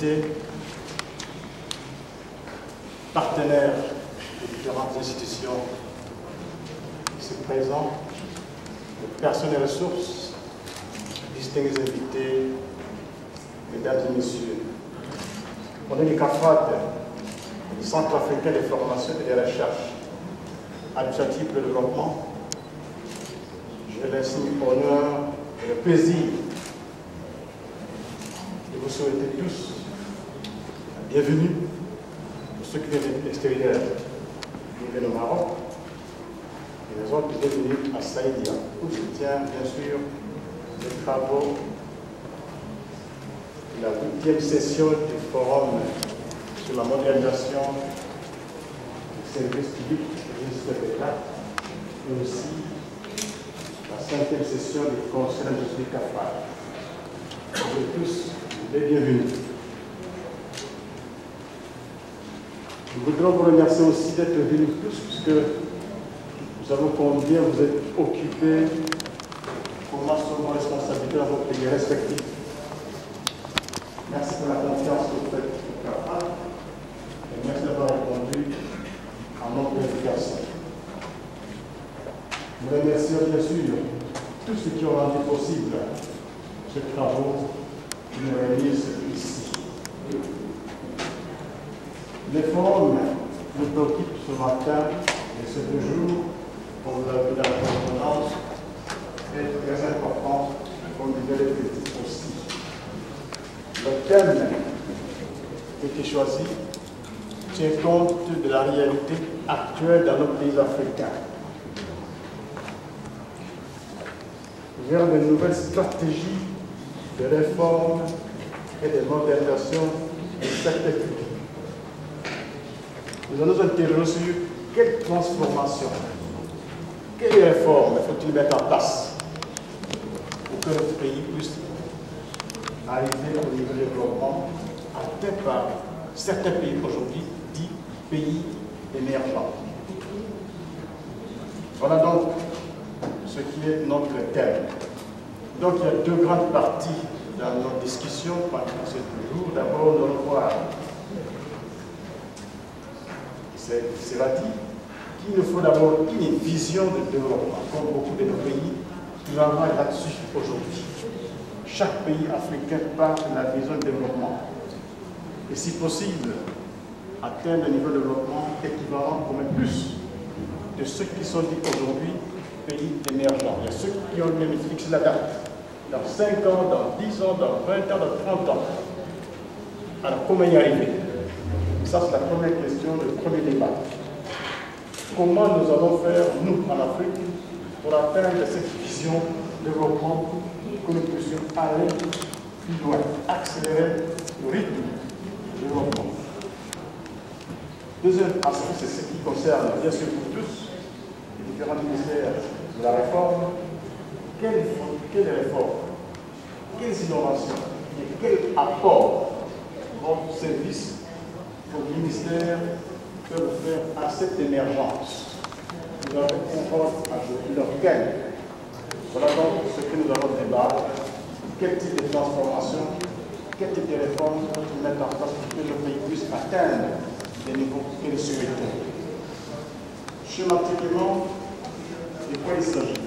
invités, partenaires des différentes institutions ici présents, les personnes et ressources, distingués invités, mesdames et messieurs. On est les CAFRAD, le Centre africain des formations et des recherches administratives de développement. J'ai l'insigne honneur et le plaisir de vous souhaiter tous la bienvenue pour ceux qui viennent de l'extérieur, qui viennent au Maroc, et les autres qui viennent venus à Saïdia, où se tient bien sûr les travaux de la 8e session du Forum sur la modernisation du service public et de l'État, et aussi la 5e session du Conseil d'industrie CAFRAD. Vous êtes tous les bienvenus. Nous voudrions vous remercier aussi d'être venus tous, puisque nous savons combien vous êtes occupés, comment sont vos responsabilités dans vos pays respectifs. Merci pour la confiance que vous faites au CAFRAD et merci d'avoir répondu à notre invitation. Nous remercions bien sûr tous ceux qui ont rendu possible ces travaux qui nous réunissent ici. Les forums nous préoccupent ce matin et ce 2 jours, pour vous avez vu dans la correspondance, est très important, comme disait les petits aussi. Le thème qui a été choisi tient compte de la réalité actuelle dans nos pays africains. Vers de nouvelles stratégies de réforme et de modernisation du secteur public. Nous allons nous interroger sur quelle transformation, quelles réformes faut-il mettre en place pour que notre pays puisse arriver au niveau de développement atteint par certains pays aujourd'hui, dits pays émergents. Voilà donc ce qui est notre thème. Donc il y a 2 grandes parties dans notre discussion pendant ces 2 jours. D'abord, nous allons voir, cela dit, qu'il nous faut d'abord une vision de développement, comme beaucoup de nos pays, nous allons voir là-dessus aujourd'hui. Chaque pays africain part de la vision de développement. Et si possible, atteindre un niveau de développement équivalent, comme plus, de ceux qui sont dits aujourd'hui pays émergents. Il y a ceux qui ont même fixé la date. Dans 5 ans, dans 10 ans, dans 20 ans, dans 30 ans. Alors, comment y arriver? Ça, c'est la première question, le premier débat. Comment nous allons faire, nous, en Afrique, pour atteindre cette vision de développement, que nous puissions aller plus loin, accélérer le rythme du développement. Deuxième aspect, c'est ce qui concerne, bien sûr, pour tous, les différents ministères de la réforme. Quelles réformes, quelles innovations et quel apport votre service, votre ministère peuvent faire à cette émergence? Nous avons comprendre à leur gain. Voilà donc ce que nous allons débattre. Quel type de transformation, quel type de réformes faut-il mettre en place pour que le pays puisse atteindre les niveaux que nous souhaitons? Schématiquement, de quoi il s'agit?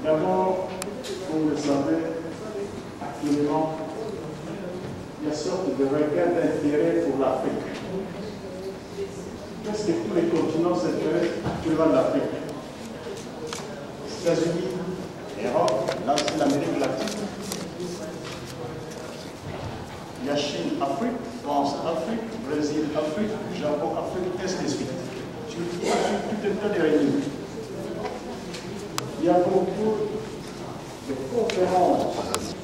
D'abord, comme vous le savez, actuellement, il y a une sorte de regain d'intérêt pour l'Afrique. Qu'est-ce que tous les continents s'intéressent actuellement de l'Afrique? Les États-Unis, l'Europe, l'Asie, l'Amérique latine. Il y a Chine, Afrique, France, Afrique, Brésil, Afrique, Japon, Afrique, ainsi de suite. Je vous dis tout un tas de réunions. Il y a beaucoup de conférences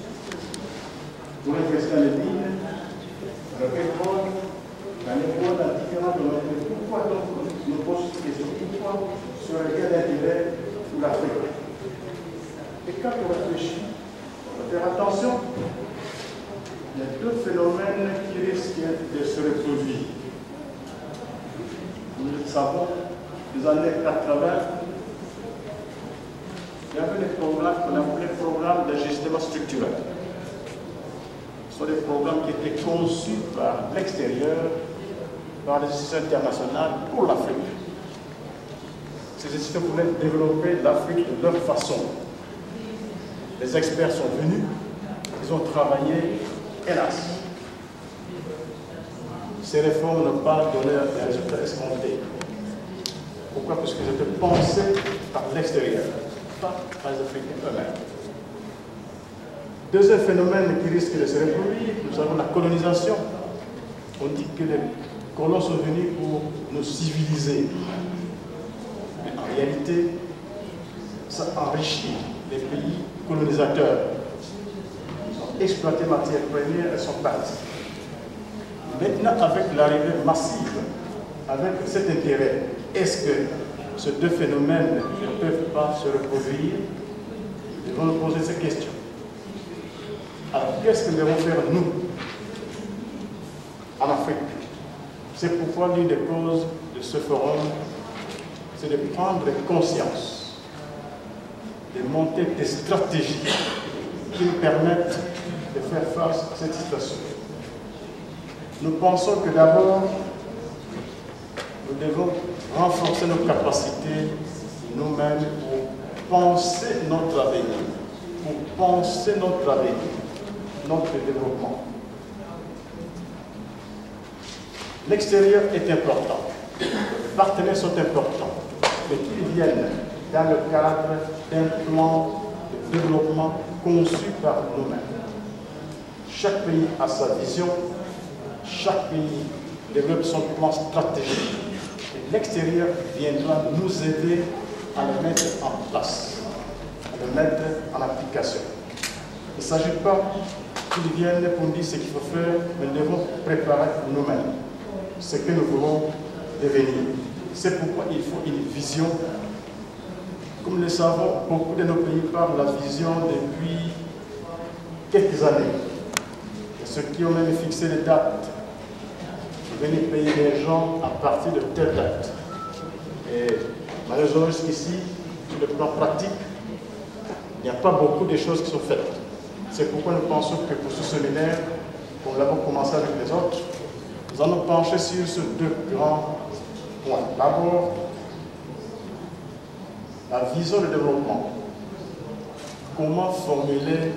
pour investir les lignes, le pétrole, la névrose, la différence de notre pays. Pourquoi donc nous posons ces questions? Pourquoi sur le gain d'intérêt pour l'Afrique? Et quand on réfléchit, on va faire attention. Il y a 2 phénomènes qui risquent de se reproduire. Nous le savons, les années 80, il y avait des programmes qu'on appelait programmes d'ajustement structurel. Ce sont des programmes qui étaient conçus par l'extérieur, par les institutions internationales pour l'Afrique. Ces institutions voulaient développer l'Afrique de leur façon. Les experts sont venus, ils ont travaillé, hélas. Ces réformes n'ont pas donné les résultats escomptés. Pourquoi? Parce qu'elles étaient pensées par l'extérieur, pas par les Africains eux-mêmes. Deuxième phénomène qui risque de se reproduire, nous avons la colonisation. On dit que les colons sont venus pour nous civiliser. Mais en réalité, ça enrichit les pays colonisateurs. Ils ont exploité matières premières, elles sont parties. Maintenant, avec l'arrivée massive, avec cet intérêt, est-ce que ces deux phénomènes ne peuvent pas se reproduire? Nous devons nous poser ces questions. Alors, qu'est-ce que nous devons faire, nous, en Afrique? C'est pourquoi l'une des causes de ce forum, c'est de prendre conscience, de monter des stratégies qui nous permettent de faire face à cette situation. Nous pensons que d'abord, nous devons renforcer nos capacités nous-mêmes pour penser notre avenir, notre développement. L'extérieur est important, les partenaires sont importants, mais qu'ils viennent dans le cadre d'un plan de développement conçu par nous-mêmes. Chaque pays a sa vision, chaque pays développe son plan stratégique. Et l'extérieur viendra nous aider à le mettre en place, à le mettre en application. Il ne s'agit pas qu'ils viennent pour nous dire ce qu'il faut faire, mais nous devons préparer nous-mêmes ce que nous voulons devenir. C'est pourquoi il faut une vision. Comme nous le savons, beaucoup de nos pays parlent de la vision depuis quelques années. Et ceux qui ont même fixé les dates, venir payer les gens à partir de telle date. Et malheureusement, jusqu'ici, sur le plan pratique, il n'y a pas beaucoup de choses qui sont faites. C'est pourquoi nous pensons que pour ce séminaire, comme nous l'avons commencé avec les autres, nous allons pencher sur ces deux grands points. D'abord, la vision de développement. Comment formuler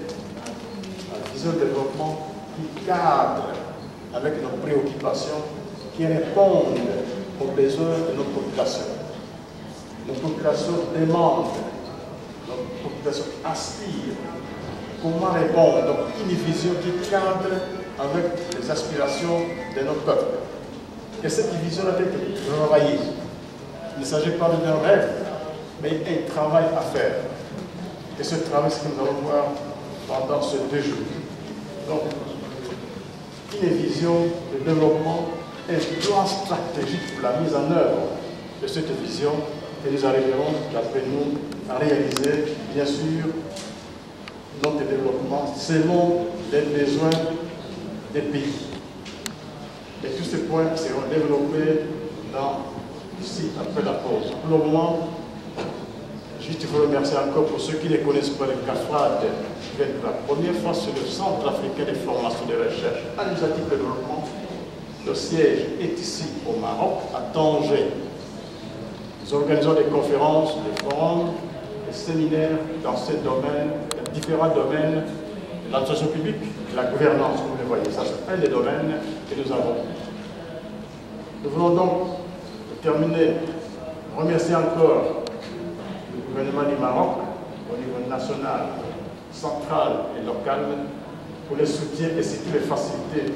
la vision de développement qui cadre avec nos préoccupations, qui répondent aux besoins de notre population. Nos populations demandent, nos populations aspirent. Comment répondre? Donc, une vision qui cadre avec les aspirations de nos peuples. Et cette vision doit être travaillée. Il ne s'agit pas d'un rêve, mais un travail à faire. Et ce travail, c'est ce que nous allons voir pendant ces 2 jours. Donc, une vision de développement, un plan stratégique pour la mise en œuvre de cette vision, et nous arriverons, d'après nous, à réaliser, bien sûr, notre développement selon les besoins des pays. Et tous ces points seront développés ici, après la pause. Pour le moment, juste il faut remercier encore pour ceux qui ne connaissent pas le CAFRAD, qui va être la première fois sur le Centre africain de formation et de recherche administrative de développement. Le siège est ici au Maroc, à Tanger. Nous organisons des conférences, des forums, des séminaires dans ces domaines, dans différents domaines de l'administration publique, de la gouvernance, comme vous le voyez. Ça, c'est un des domaines que nous avons. Nous voulons donc, pour terminer, remercier encore le gouvernement du Maroc, au niveau national, central et local, pour les soutiens et surtout les facilités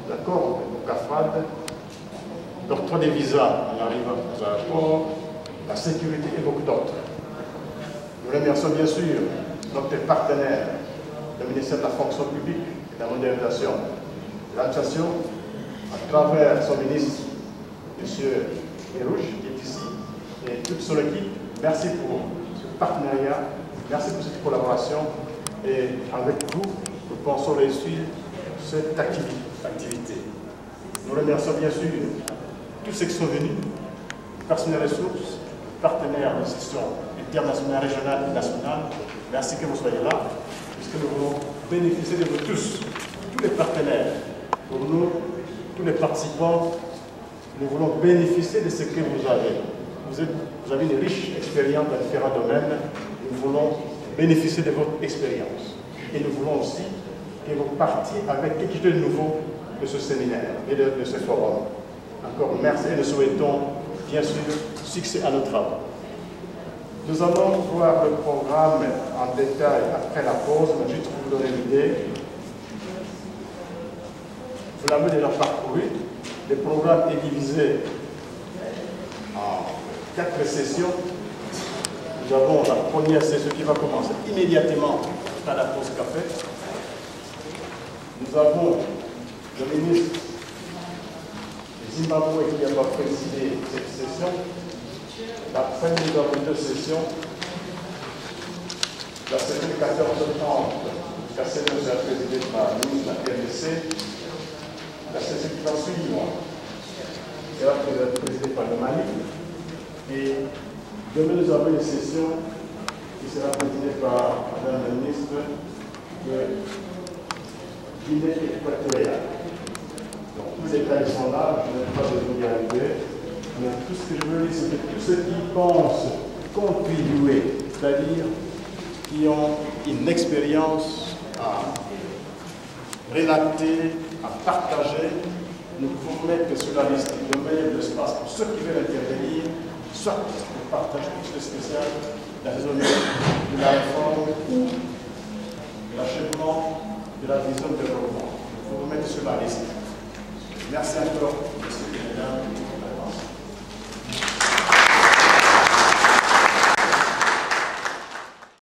d'accord au CAFRAD, l'octroi des visas en arrivant aux aéroports, la sécurité et beaucoup d'autres. Nous remercions bien sûr notre partenaire, le ministère de la fonction publique et de la modernisation de l'administration, à travers son ministre, M. Hérouche, qui est ici, et toute son équipe. Merci pour ce partenariat, merci pour cette collaboration, et avec vous, nous pensons réussir cette activité. Nous remercions bien sûr tous ceux qui sont venus, personnels ressources, partenaires d'institutions internationales, régionales et nationales. Merci que vous soyez là, puisque nous voulons bénéficier de vous tous. tous les partenaires, pour nous, tous les participants, nous voulons bénéficier de ce que vous avez. Vous avez une riche expérience dans différents domaines. Nous voulons bénéficier de votre expérience. Et nous voulons aussi que vous partiez avec quelque chose de nouveau de ce séminaire et de ce forum. Encore merci et nous souhaitons bien sûr succès à nos travaux. Nous allons voir le programme en détail après la pause, mais juste pour vous donner l'idée. Vous l'avez déjà parcouru. Le programme est divisé en 4 sessions. Nous avons la première session qui va commencer immédiatement à la pause café. Nous avons le ministre du Zimbabwe qui va présider cette session. Après, nous avons 2 sessions. La session de 14h30, la session sera présidée par le ministre de la RDC. La session qui va suivre sera présidée par le Mali. Et demain, nous avons une session qui sera présidée par Madame la ministre de Guinée équatoriale. Donc, tous les détails sont là, je n'ai pas besoin d'y arriver. Mais tout ce que je veux dire, c'est que tous ceux qui pensent contribuer, c'est-à-dire qui ont une expérience à relater, à partager, nous pouvons mettre sur la liste de meilleurs de l'espace pour ceux qui veulent intervenir, soit pour partager quelque chose de spécial, la raison de la réforme ou l'achèvement de la vision de développement. Nous pouvons mettre sur la liste. Merci encore, monsieur le Président.